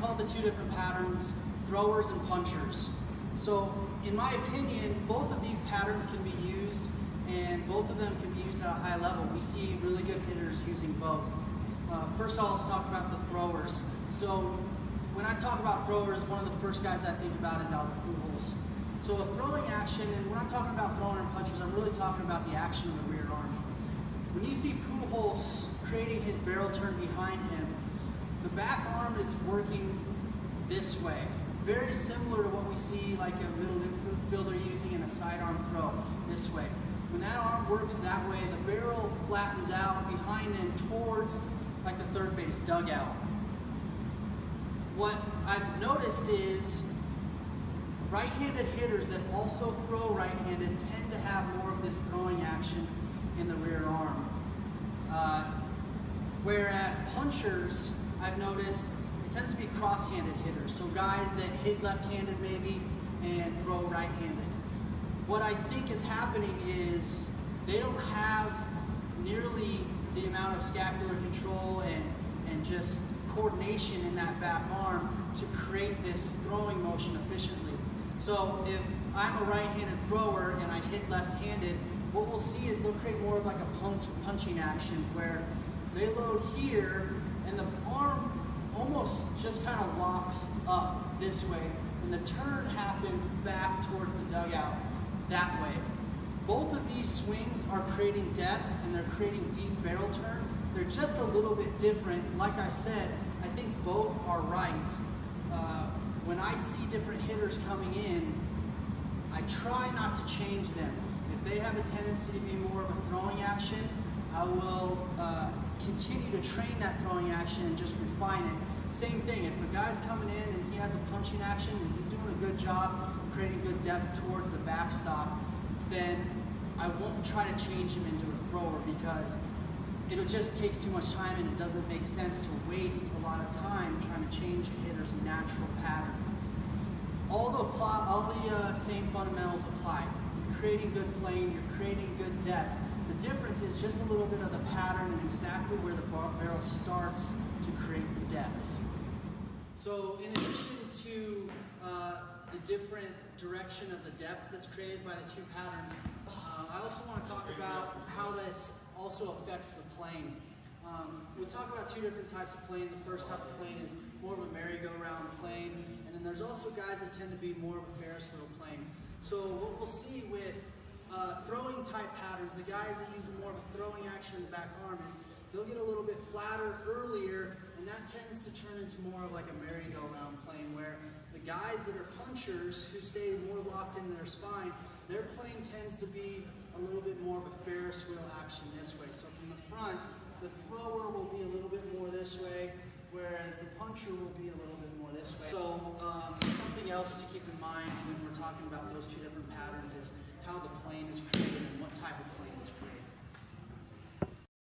call the two different patterns throwers and punchers. So in my opinion, both of these patterns can be used, and both of them can be used at a high level. We see really good hitters using both. First of all, let's talk about the throwers. So when I talk about throwers, one of the first guys I think about is Albert Pujols. So a throwing action, and when I'm talking about throwing and punchers, I'm really talking about the action of the rear arm. When you see Pujols creating his barrel turn behind him, the back arm is working this way. Very similar to what we see like a middle infielder using in a sidearm throw, this way. When that arm works that way, the barrel flattens out behind him towards like the third base dugout. What I've noticed is right-handed hitters that also throw right-handed tend to have more of this throwing action in the rear arm. Whereas punchers, I've noticed, it tends to be cross-handed hitters. So guys that hit left-handed maybe and throw right-handed. What I think is happening is they don't have nearly the amount of scapular control and just coordination in that back arm to create this throwing motion efficiently. So if I'm a right-handed thrower and I hit left-handed, what we'll see is they'll create more of like a punching action where they load here and the arm almost just kind of locks up this way and the turn happens back towards the dugout that way. Both of these swings are creating depth and they're creating deep barrel turn. They're just a little bit different. Like I said, I think both are right. When I see different hitters coming in, I try not to change them. If they have a tendency to be more of a throwing action, I will continue to train that throwing action and just refine it. Same thing, if a guy's coming in and he has a punching action and he's doing a good job of creating good depth towards the backstop, then I won't try to change him into a thrower because it just takes too much time and it doesn't make sense to waste a lot of time trying to change a hitter's natural pattern. All the same fundamentals apply. You're creating good plane, you're creating good depth. The difference is just a little bit of the pattern and exactly where the barrel starts to create the depth. So in addition to the different direction of the depth that's created by the two patterns, I also want to talk about how this also affects the plane. We'll talk about two different types of plane. The first type of plane is more of a merry-go-round plane, and then there's also guys that tend to be more of a Ferris wheel plane. So what we'll see with throwing type patterns, the guys that use more of a throwing action in the back arm, is they'll get a little bit flatter earlier, and that tends to turn into more of like a merry-go-round plane, where the guys that are punchers who stay more locked into their spine, their plane tends to be a little bit more of a Ferris wheel action this way. So from the front, the thrower will be a little bit more this way, whereas the puncher will be a little bit more this way. So something else to keep in mind when we're talking about those two different patterns is how the plane is created and what type of plane is created.